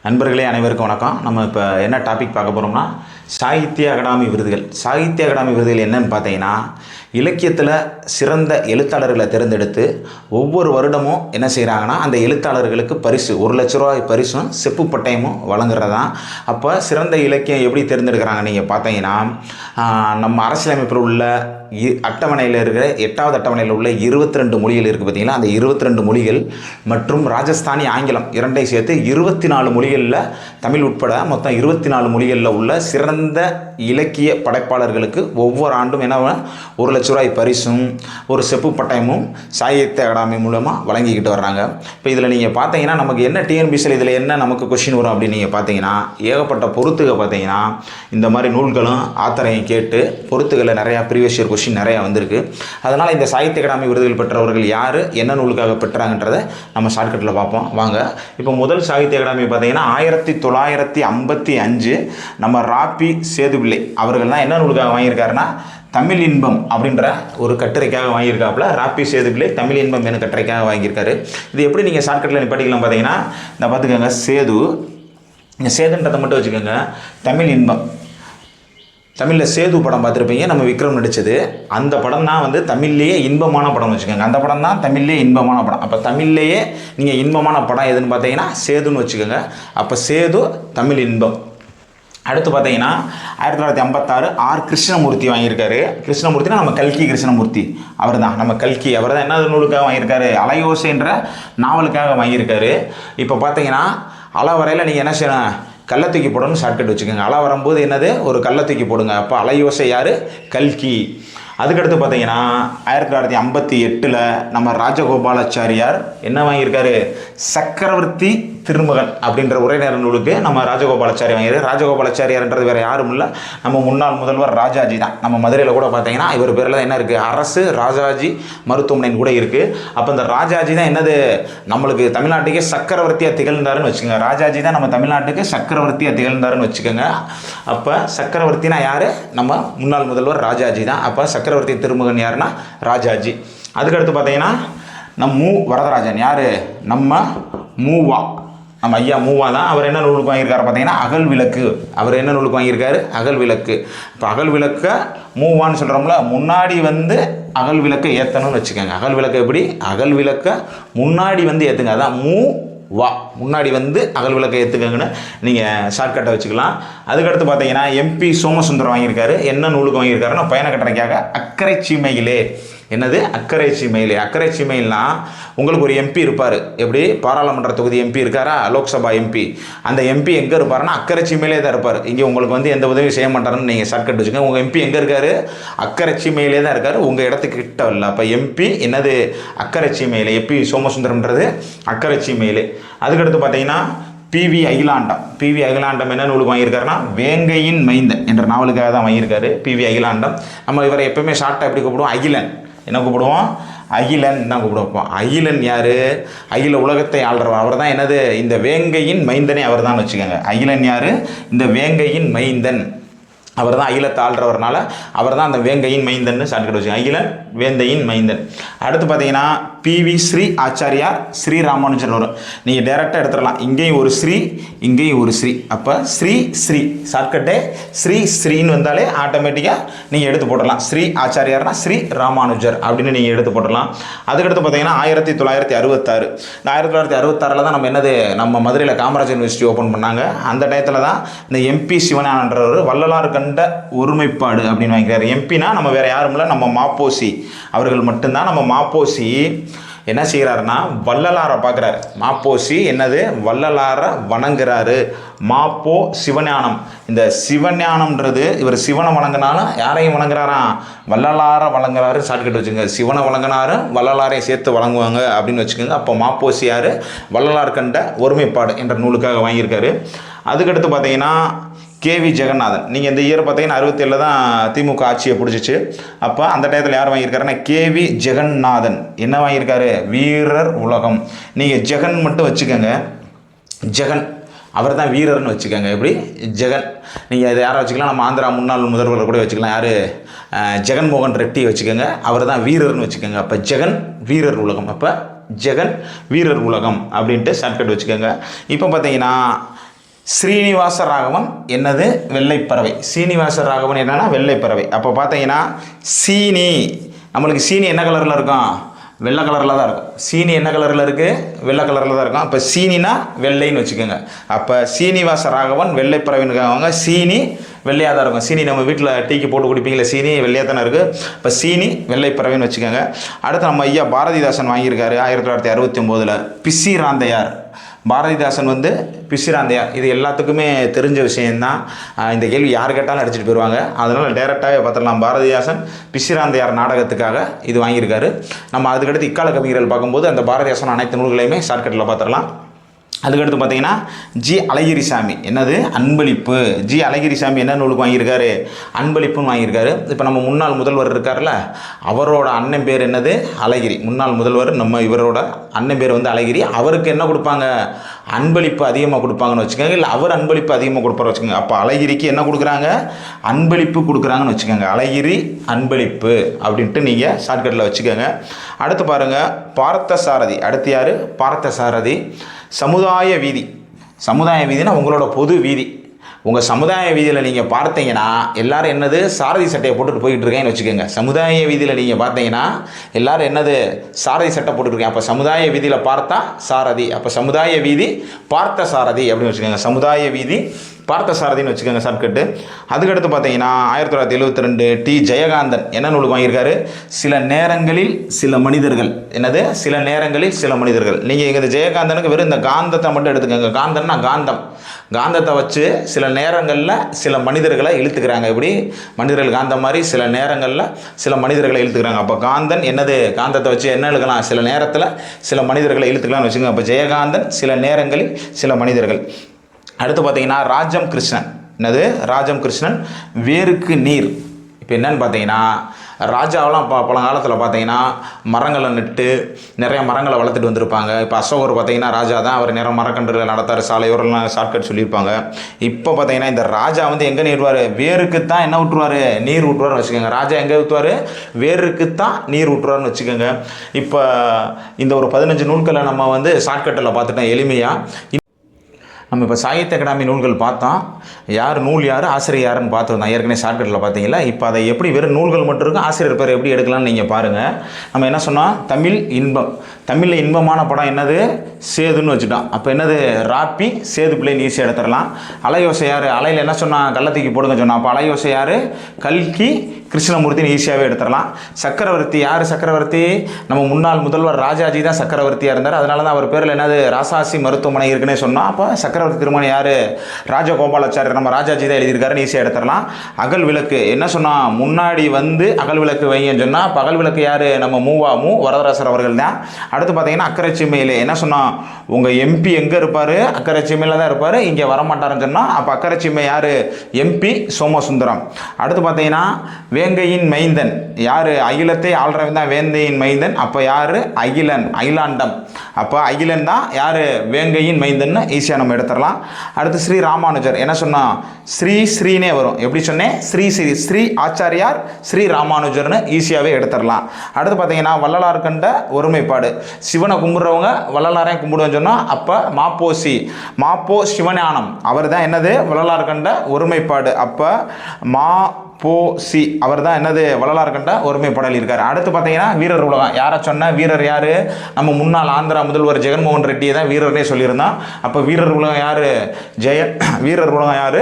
நண்பர்களே அனைவருக்கும் வணக்கம். நம்ம இப்போ என்ன டாபிக் பார்க்க போகிறோம்னா சாகித்ய அகாடமி விருதுகள். சாகித்ய அகாடமி விருதுகள் என்னன்னு பார்த்தீங்கன்னா, இலக்கியத்தில் சிறந்த எழுத்தாளர்களை தேர்ந்தெடுத்து ஒவ்வொரு வருடமும் என்ன செய்கிறாங்கன்னா, அந்த எழுத்தாளர்களுக்கு பரிசு 1 லட்ச ரூபாய் பரிசும் செப்பு பட்டயமும் வழங்குறதான். அப்போ சிறந்த இலக்கியம் எப்படி தேர்ந்தெடுக்கிறாங்க நீங்கள் பார்த்தீங்கன்னா, நம்ம அரசியலமைப்பில் உள்ள அட்டவணையில் இருக்கிற 8வது அட்டவணையில் உள்ள 22 மொழிகள் இருக்குது பார்த்தீங்களா, அந்த 22 மொழிகள் மற்றும் ராஜஸ்தானி ஆங்கிலம் இரண்டையும் சேர்த்து 24 மொழிகளில் தமிழ் உட்பட மொத்தம் 24 மொழிகளில் உள்ள சிறந்த இலக்கிய படைப்பாளர்களுக்கு ஒவ்வொரு ஆண்டும் என்ன 1 லட்ச ரூபாய் பரிசும் ஒரு செப்பு பட்டயமும் சாகித்ய அகாடமி மூலமாக வழங்கிக்கிட்டு வர்றாங்க. இப்போ இதில் நீங்கள் பார்த்தீங்கன்னா நமக்கு என்ன டிஎன்பிசியில் இதில் என்ன நமக்கு கொஷின் வரும் அப்படின்னு நீங்கள் பார்த்தீங்கன்னா, ஏகப்பட்ட பொறுத்துக பார்த்தீங்கன்னா இந்த மாதிரி நூல்களும் ஆத்தரையும் கேட்டு பொறுத்துகளில் நிறையா ப்ரீவியஸ் இயர் கொஷின் நிறையா வந்திருக்கு. அதனால் இந்த சாகித்ய அகாடமி விருதுகள் பெற்றவர்கள் யார், என்ன நூலுக்காக பெற்றாங்கன்றதை நம்ம ஷார்ட்கட்டில் பார்ப்போம் வாங்க. இப்போ முதல் சாகித்ய அகாடமி பார்த்தீங்கன்னா 1955 நம்ம ராபி சேதுபிள்ளை அவர்கள் தான் என்ன நூலுக்காக வாங்கியிருக்காருன்னா, தமிழ் இன்பம் அப்படின்ற ஒரு கட்டுரைக்காக வாங்கியிருக்காப்புல. ராபி சேதுபிள்ளை தமிழ் இன்பம் என கட்டுரைக்காக வாங்கியிருக்காரு. இது எப்படி நீங்கள் ஷார்ட்கட்டில் படிக்கலாம் பார்த்தீங்கன்னா, இந்த பார்த்துக்கோங்க, இந்த சேதுன்றதை மட்டும் வச்சுக்கோங்க. தமிழ் இன்பம், தமிழில் சேது படம் பார்த்துருப்பீங்க, நம்ம விக்ரம் நடித்தது. அந்த படம் தான் வந்து தமிழ்லேயே இன்பமான படம் வச்சுக்கோங்க. அந்த படம் தான் தமிழ்லேயே இன்பமான படம். அப்போ தமிழ்லேயே நீங்கள் இன்பமான படம் எதுன்னு பார்த்தீங்கன்னா சேதுன்னு வச்சுக்கோங்க. அப்போ சேது தமிழ் இன்பம். அடுத்து பார்த்தீங்கன்னா 1956 கிருஷ்ணமூர்த்தி வாங்கியிருக்காரு. கிருஷ்ணமூர்த்தினா நம்ம கல்கி கிருஷ்ணமூர்த்தி அவர் தான். நம்ம கல்கி அவர் தான் என்ன நூலுக்காக வாங்கியிருக்காரு, அலையோசைன்ற நாவலுக்காக வாங்கியிருக்காரு. இப்போ பார்த்தீங்கன்னா அளவரையில் நீங்கள் என்ன செய்யணும், கல்லை தூக்கி போடணும்னு ஷார்ட்கட் வச்சுக்கோங்க. அலை வரும்போது என்னது, ஒரு கல்லை தூக்கி போடுங்க. அப்போ அலையோசை யார், கல்கி. அதுக்கடுத்து பார்த்தீங்கன்னா 1958 நம்ம ராஜகோபாலாச்சாரியார் என்ன வாங்கியிருக்காரு, சக்கரவர்த்தி திருமகன் அப்படின்ற உரைநடை நூலுக்கு நம்ம ராஜகோபாலாச்சாரி வாங்கியிருக்காரு. ராஜகோபாலாச்சாரியார்ன்றது வேறு யாரும் இல்லை, நம்ம முன்னாள் முதல்வர் ராஜாஜி தான். நம்ம மதுரையில் கூட பார்த்தீங்கன்னா இவர் பேரில் என்ன இருக்குது, அரசு ராஜாஜி மருத்துவமனைன்னு கூட இருக்குது. அப்போ இந்த ராஜாஜி தான் என்னது, நம்மளுக்கு தமிழ்நாட்டுக்கே சக்கரவர்த்தியாக திகழ்ந்தாருன்னு வச்சுக்கோங்க. ராஜாஜி தான் நம்ம தமிழ்நாட்டுக்கு சக்கரவர்த்தியாக திகழ்ந்தாருன்னு வச்சுக்கோங்க. அப்போ சக்கரவர்த்தினா யார், நம்ம முன்னாள் முதல்வர் ராஜாஜி தான். அப்போ சக்கரவர்த்தி திருமகன் யாருன்னா ராஜாஜி. அதுக்கடுத்து பார்த்தீங்கன்னா நம்ம வரதராஜன் யார், நம்ம மூவா, நம்ம ஐயா மூவா தான். அவர் என்ன நூலுக்கு வாங்கியிருக்காரு பார்த்தீங்கன்னா அகல் விளக்கு. அவர் என்ன நூலுக்கு வாங்கியிருக்காரு, அகல் விளக்கு. இப்போ அகல் விளக்க மூவான்னு சொல்கிறோம்ல, முன்னாடி வந்து அகல் விளக்கை ஏற்றணும்னு வச்சுக்கோங்க. அகல் விளக்கு எப்படி, அகல் விளக்க முன்னாடி வந்து ஏற்றுங்க, அதான் மூவா, முன்னாடி வந்து அகல் விளக்கை ஏற்றுக்கங்கன்னு நீங்கள் ஷார்ட்கட்டை வச்சுக்கலாம். அதுக்கடுத்து பார்த்தீங்கன்னா எம்பி சோமசுந்தரம் வாங்கியிருக்காரு. என்ன நூலுக்கு வாங்கியிருக்காருன்னா பயண கட்டளைக்காக அக்கறை சீமையிலே. என்னது, அக்கறை சீமையிலே. அக்கறை சீமையில்னா உங்களுக்கு ஒரு எம்பி இருப்பார், எப்படி பாராளுமன்ற தொகுதி எம்பி இருக்காரா, லோக்சபா எம்பி. அந்த எம்பி எங்கே இருப்பாருன்னா அக்கறை சீமையிலே தான் இருப்பார். இங்கே உங்களுக்கு வந்து எந்த உதவியும் செய்ய மாட்டாருன்னு நீங்கள் ஷார்ட்கட் வச்சுக்கோங்க. உங்கள் எம்பி எங்கே இருக்கார், அக்கறை சீமையிலே தான் இருக்கார், உங்கள் இடத்துக்கு கிட்ட இல்லை. அப்போ எம்பி என்னது, அக்கறை சீமையிலே. எம்பி சோமசுந்தரம்ன்றது அக்கறை சீமையிலே. அதுக்கடுத்து பார்த்தீங்கன்னா பிவி அகிலாண்டம் என்ன நூலுக்கு வாங்கியிருக்காருன்னா வேங்கையின் மைந்தன் என்ற நாவலுக்காக தான் வாங்கியிருக்காரு பிவி அகிலாண்டம். நம்ம இவரை எப்பவுமே ஷார்ட்டாக எப்படி கூப்பிடுவோம், அகிலன். என்ன கூப்பிடுவோம், அகிலன் தான் கூப்பிடுவோம். அகிலன் யார், அகில உலகத்தை ஆள்றவர். அவர் தான் என்னது, இந்த வேங்கையின் மைந்தனே அவர் தான் வச்சுக்கோங்க. அகிலன் யார், இந்த வேங்கையின் மைந்தன். அவர் தான் அகிலத்தை ஆள்றவர்னால அவர் தான் அந்த வேங்கையின் மைந்தன்னு ஷார்ட்கட் வச்சுக்கோங்க. அகிலன் வேந்தையின் மைந்தன். அடுத்து பார்த்தீங்கன்னா பிவி ஸ்ரீ ஆச்சாரியார் ஸ்ரீ ராமானுஜர் வரும். நீங்கள் டேரெக்டாக எடுத்துடலாம், இங்கேயும் ஒரு ஸ்ரீ இங்கேயும் ஒரு ஸ்ரீ. அப்போ ஸ்ரீ ஷார்ட்கட்டே ஸ்ரீன்னு வந்தாலே ஆட்டோமேட்டிக்காக நீங்கள் எடுத்து போடலாம். ஸ்ரீ ஆச்சாரியார்னா ஸ்ரீ ராமானுஜர் அப்படின்னு நீங்கள் எடுத்து போடலாம். அதுக்கடுத்து பார்த்தீங்கன்னா 1966. இந்த 1966 தான் நம்ம என்னது, நம்ம மதுரையில் காமராஜர் யூனிவர்சிட்டி ஓப்பன் பண்ணாங்க. அந்த டயத்தில் தான் இந்த எம்பி சிவஞானன்றவர் வள்ளலார் கண்ட ஒருமைப்பாடு அப்படின்னு வாங்கிக்கிறார். எம்பினா நம்ம வேறு யாரும் இல்லை, நம்ம மாப்போசி அவர்கள் மட்டும்தான். நம்ம மாப்போசி என்ன செய்கிறாருன்னா வள்ளலாரை பார்க்குறாரு. மாப்போசி என்னது, வள்ளலாரை வணங்குறாரு. மாப்போ சிவஞானம். இந்த சிவஞானம்ன்றது இவர் சிவனை வணங்கினாலும் யாரையும் வணங்குறாராம், வள்ளலாரை வணங்குறாரு. ஷார்ட்கட் வச்சுக்கோங்க. சிவனை வணங்கினாரும் வள்ளலாரையும் சேர்த்து வழங்குவாங்க அப்படின்னு வச்சுக்கோங்க. அப்போ மாப்போசி யார், வள்ளலார் கண்ட ஒருமைப்பாடு என்ற நூலுக்காக வாங்கியிருக்காரு. அதுக்கடுத்து பார்த்தீங்கன்னா கேவி ஜெகநாதன். நீங்கள் இந்த இயர் பார்த்தீங்கன்னா 67 தான் திமுக ஆட்சியை பிடிச்சிச்சு. அப்போ அந்த டயத்தில் யார் வாங்கியிருக்காருன்னா கேவி ஜெகநாதன். என்ன வாங்கியிருக்காரு, வீரர் உலகம். நீங்கள் ஜெகன் மட்டும் வச்சுக்கோங்க, ஜெகன் அவர் தான் வீரர்னு வச்சுக்கோங்க. எப்படி ஜெகன், நீங்கள் இதை யாரை வச்சுக்கலாம், நம்ம ஆந்திரா முன்னாள் முதல்வர் கூட வச்சுக்கலாம். யார், ஜெகன்மோகன் ரெட்டி வச்சுக்கோங்க, அவர் தான் வீரர்னு வச்சுக்கோங்க. அப்போ ஜெகன் வீரர் உலகம். அப்போ ஜெகன் வீரர் உலகம் அப்படின்ட்டு ஷார்ட்கட் வச்சுக்கோங்க. இப்போ பார்த்தீங்கன்னா ஸ்ரீனிவாச ராகவன் என்னது வெள்ளைப்பறவை. சீனிவாச ராகவன் என்னன்னா வெள்ளைப்பறவை. அப்போ பார்த்தீங்கன்னா சீனி, நம்மளுக்கு சீனி என்ன கலரில் இருக்கும்? வெள்ளை கலரில் தான் இருக்கும். சீனி என்ன கலரில் இருக்குது? வெள்ளை கலரில் தான் இருக்கும். அப்போ சீனினா வெள்ளைன்னு வச்சுக்கோங்க. அப்போ சீனிவாச ராகவன் வெள்ளைப்பறவைன்னு சீனி வெள்ளையாக தான் இருக்கும். சீனி நம்ம வீட்டில் டீக்கு போட்டு குடிப்பீங்களா, சீனி வெள்ளையாக தானே இருக்குது. இப்போ சீனி வெள்ளைப்பறவைன்னு வச்சுக்கோங்க. அடுத்து நம்ம ஐயா பாரதிதாசன் வாங்கியிருக்காரு 1969. பிசிராந்தையார். பாரதிதாசன் பிசிராந்தையார். இது எல்லாத்துக்குமே தெரிஞ்ச விஷயந்தான். இந்த கேள்வி யார் கேட்டாலும் அடிச்சுட்டு போயிடுவாங்க. அதனால் டேரெக்டாகவே பார்த்துடலாம். பாரதிதாசன் பிசிராந்தையார் நாடகத்துக்காக இது வாங்கியிருக்காரு. நம்ம அதுக்கடுத்து இக்கால கவிஞர்கள் பார்க்கும்போது அந்த பாரதிதாசன் அனைத்து நூல்களையுமே ஷார்ட்கட்டில் பார்த்துடலாம். அதுக்கடுத்து பார்த்தீங்கன்னா ஜி அழகிரிசாமி என்னது அன்பளிப்பு. ஜி அழகிரிசாமி என்ன நூலுக்கு வாங்கியிருக்காரு? அன்பளிப்புன்னு வாங்கியிருக்காரு. இப்போ நம்ம முன்னாள் முதல்வர் இருக்கார்ல, அவரோட அண்ணன் பேர் என்னது? அழகிரி. முன்னாள் முதல்வர் நம்ம இவரோட அண்ணன் பேர் அழகிரி. அவருக்கு என்ன கொடுப்பாங்க? அன்பளிப்பு அதிகமாக கொடுப்பாங்கன்னு வச்சுக்கோங்க. இல்லை அவர் அன்பளிப்பு அதிகமாக கொடுப்பாரு வச்சுக்கோங்க. அப்போ அழகிரிக்கு என்ன கொடுக்குறாங்க? அன்பளிப்பு கொடுக்குறாங்கன்னு வச்சுக்கோங்க. அழகிரி அன்பளிப்பு அப்படின்ட்டு நீங்கள் ஷார்ட்கட்டில் வச்சுக்கோங்க. அடுத்து பாருங்கள் பார்த்தசாரதி. அடுத்து யார்? பார்த்தசாரதி. சமுதாய வீதி. சமுதாய வீதினா உங்களோட பொது வீதி. உங்கள் சமுதாய வீதியில் நீங்கள் பார்த்தீங்கன்னா எல்லோரும் என்னது? சாரதி சட்டையை போட்டுட்டு போய்கிட்டு இருக்கேன்னு வச்சுக்கோங்க. சமுதாய வீதியில் நீங்கள் பார்த்தீங்கன்னா எல்லோரும் என்னது? சாரதி சட்டை போட்டுருக்கேன். அப்போ சமுதாய வீதியில் பார்த்தா சாரதி. அப்போ சமுதாய வீதி பார்த்த சாரதி அப்படின்னு வச்சுக்கோங்க. சமுதாய வீதி பார்த்த சாரதின்னு வச்சுக்கோங்க ஷார்ட்கட்டு. அதுக்கடுத்து பார்த்தீங்கன்னா 1972 டி ஜெயகாந்தன் என்ன நூலுக்கு வாங்கியிருக்காரு? சில நேரங்களில் சில மனிதர்கள். என்னது? சில நேரங்களில் சில மனிதர்கள். நீங்கள் இங்கே ஜெயகாந்தனுக்கு வெறும் இந்த காந்தத்தை மட்டும் எடுத்துக்கோங்க. காந்தம்னா காந்தம். காந்தத்தை வச்சு சில நேரங்களில் சில மனிதர்களை இழுத்துக்கிறாங்க. இப்படி மனிதர்கள் காந்தம் மாதிரி சில நேரங்களில் சில மனிதர்களை இழுத்துக்கிறாங்க. அப்போ காந்தன் என்னது? காந்தத்தை வச்சு என்ன இழுக்கலாம்? சில நேரத்தில் சில மனிதர்களை இழுத்துக்கலாம்னு வச்சுக்கோங்க. அப்போ ஜெயகாந்தன் சில நேரங்களில் சில மனிதர்கள். அடுத்து பார்த்தீங்கன்னா ராஜம் கிருஷ்ணன். என்னது? ராஜம் கிருஷ்ணன் வேருக்கு நீர். இப்போ என்னன்னு பார்த்தீங்கன்னா ராஜாவெல்லாம் பழங்காலத்தில் பார்த்தீங்கன்னா மரங்களை நட்டு நிறைய மரங்களை வளர்த்துட்டு வந்திருப்பாங்க. இப்போ அசோகர் பார்த்தீங்கன்னா ராஜா தான். அவர் நிறைய மரக்கன்றுகளை நடத்தார். சாலையோரெல்லாம் ஷார்ட்கட் சொல்லியிருப்பாங்க. இப்போ பார்த்தீங்கன்னா இந்த ராஜா எங்கே நீர்வார்? வேருக்கு தான் என்ன விட்டுருவார்? நீர் விட்டுருவார்னு வச்சுக்கோங்க. ராஜா எங்கே ஊற்றுவார்? வேருக்கு தான் நீர் விட்டுருவார்னு வச்சுக்கோங்க. இப்போ இந்த ஒரு 15 நூல்களை நம்ம ஷார்ட்கட்டில் பார்த்துட்டோம் எளிமையாக. நம்ம இப்போ சாகித்ய அகாடமி நூல்கள் பார்த்தோம். யார் நூல் யார், ஆசிரியர் யாருன்னு பார்த்துருந்தோம் ஏற்கனவே ஷார்ட்கட்டில் பார்த்தீங்களா. இப்போ அதை எப்படி வெறும் நூல்கள் மட்டும் இருக்கும், ஆசிரியர் பேர் எப்படி எடுக்கலாம்னு நீங்கள் பாருங்கள். நம்ம என்ன சொன்னோம்? தமிழ் இன்பம். தமிழில் இன்பமான படம் என்னது? சேதுன்னு வச்சுட்டோம். அப்போ என்னது? ராப்பி சேது பிள்ளைன்னு ஈஸியாக எடுத்துடலாம். அலையோசை யார்? அலையில் என்ன சொன்னால் கள்ளத்தூக்கி போடுங்க சொன்னோம். அப்போ அலையோசை யார்? கல்கி கிருஷ்ணமூர்த்தின்னு ஈஸியாகவே எடுத்துடலாம். சக்கரவர்த்தி யார்? சக்கரவர்த்தி நம்ம முன்னாள் முதல்வர் ராஜாஜி தான் சக்கரவர்த்தியாக இருந்தார். அதனால தான் அவர் பேரில் என்னது? ராசாசி மருத்துவமனை இருக்குன்னே சொன்னோம். அப்போ சக்கரவர்த்தி திருமணம் யார்? ராஜகோபாலாச்சாரியர் நம்ம ராஜாஜி தான் எழுதியிருக்காருன்னு ஈஸியாக எடுத்துடலாம். அகல் விளக்கு என்ன சொன்னால் முன்னாடி அகல் விளக்கு வைங்கன்னு சொன்னால் அப்போ அகல் விளக்கு யார்? நம்ம மு வரதராசர் அவர்கள் தான். அடுத்து பார்த்தீங்கன்னா அக்கரைச்சிமையில் என்ன சொன்னால் உங்கள் எம்பி எங்கே இருப்பார்? அக்கரைச்சிமையில் தான் இருப்பார். இங்கே வரமாட்டாருன்னு சொன்னால் அப்போ அக்கரைச்சிமை யார்? எம்பி சோமசுந்தரம். அடுத்து பார்த்தீங்கன்னா வேங்கையின் மைந்தன் யார்? அகிலத்தை ஆள்றவன் தான் வேங்கையின் மைந்தன். அப்போ யார்? அகிலன், அகிலாண்டம். அப்போ அகிலன் தான் யார்? வேங்கையின் மைந்தன் ஈஸியாக நம்ம எடுத்துடலாம். அடுத்து ஸ்ரீ ராமானுஜர் என்ன சொன்னால் ஸ்ரீனே வரும். எப்படி சொன்னேன்? ஸ்ரீ ஆச்சாரியார் ஸ்ரீ ராமானுஜர்னு ஈஸியாகவே எடுத்துடலாம். அடுத்து பார்த்தீங்கன்னா வள்ளலார் கண்ட ஒருமைப்பாடு. சிவனை கும்பிட்றவங்க வள்ளலாரையும் கும்பிடுவோன்னு சொன்னால் அப்போ மாப்போ சிவஞானம் அவர் தான் என்னது? வள்ளலார் கண்ட ஒருமைப்பாடு. அப்போ அவர் தான் என்னது? வள்ளலார் கண்ட ஒருமைப்பாடல் இருக்கார். அடுத்து பார்த்தீங்கன்னா வீரர் உலகம் யாரை சொன்ன? வீரர் யார்? நம்ம முன்னாள் ஆந்திரா முதல்வர் ஜெகன்மோகன் ரெட்டியை தான் வீரர்னே சொல்லியிருந்தோம். அப்போ வீரர் உலகம் யார்? வீரர் உலகம் யார்?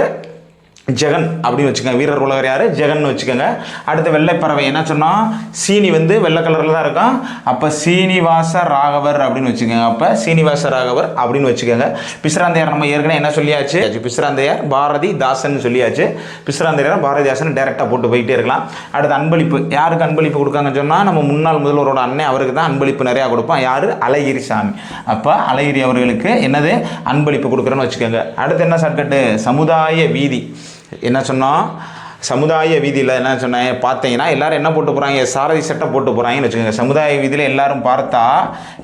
ஜெகன் அப்படின்னு வச்சுக்கோங்க. வீரர் உலகர் யார்? ஜெகன் வச்சுக்கோங்க. அடுத்து வெள்ளைப்பறவை என்ன சொன்னால் சீனி வெள்ளை கலரில் தான் இருக்கும். அப்போ சீனிவாச ராகவர் அப்படின்னு வச்சுக்கோங்க. அப்போ சீனிவாச ராகவர் அப்படின்னு வச்சுக்கோங்க. பிசிராந்தையார் நம்ம ஏற்கனவே என்ன சொல்லியாச்சு? பிசிராந்தையார் பாரதிதாசன் சொல்லியாச்சு. பிசிராந்தையார் பாரதிதாசன் டேரெக்டாக போட்டு போயிட்டே இருக்கலாம். அடுத்து அன்பளிப்பு யாருக்கு அன்பளிப்பு கொடுக்காங்கன்னு சொன்னால் நம்ம முன்னாள் முதல்வரோட அண்ணன் அவருக்கு தான் அன்பளிப்பு நிறையா கொடுப்போம். யார்? அழகிரிசாமி. அப்போ அழகிரி அவர்களுக்கு என்னது? அன்பளிப்பு கொடுக்குறேன்னு வச்சுக்கோங்க. அடுத்து என்ன ஷார்ட்கட்டு? சமுதாய வீதி என்ன சொன்னோம்? சமுதாய வீதியில் என்ன சொன்னேன் பார்த்தீங்கன்னா எல்லாரும் என்ன போட்டு போகிறாங்க, சாரதி சட்டை போட்டு போகிறாங்கன்னு வச்சுக்கோங்க. சமுதாய வீதியில் எல்லாரும் பார்த்தா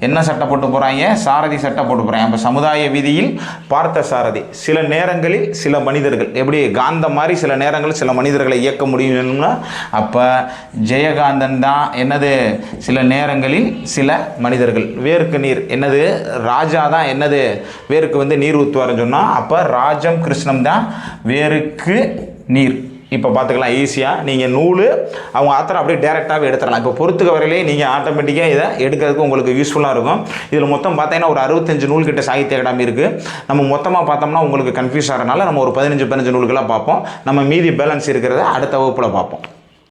என்ன சட்டை போட்டு போகிறாங்க, சாரதி சட்டை போட்டு போகிறாங்க. அப்போ சமுதாய வீதியில் பார்த்த சாரதி. சில நேரங்களில் சில மனிதர்கள் எப்படி காந்தம் மாதிரி சில நேரங்களில் சில மனிதர்களை இயக்க முடியும்னா அப்போ ஜெயகாந்தன் தான் என்னது, சில நேரங்களில் சில மனிதர்கள். வேருக்கு நீர் என்னது, ராஜா தான் என்னது வேருக்கு நீர் ஊற்றுவாருன்னு சொன்னால் அப்போ ராஜம் கிருஷ்ணம் தான் வேருக்கு நீர். இப்போ பார்த்துக்கலாம் ஈஸியாக. நீங்கள் நூல் அவங்க ஆத்திரம் அப்படியே டேரெக்டாகவே எடுத்துடலாம். இப்போ பொறுத்துக்க வரையிலே நீங்கள் ஆட்டோமேட்டிக்காக இதை எடுக்கிறதுக்கு உங்களுக்கு யூஸ்ஃபுல்லாக இருக்கும். இதில் மொத்தம் பார்த்தீங்கன்னா ஒரு 65 நூல் கிட்ட சாகித்ய அகாடமி இருக்குது. நம்ம மொத்தமாக பார்த்தோம்னா உங்களுக்கு கன்ஃபியூஸ் ஆகிறனால நம்ம ஒரு 15 நூல்களாக பார்ப்போம். நம்ம மீதி பேலன்ஸ் இருக்கிறத அடுத்த வகுப்பில் பார்ப்போம்.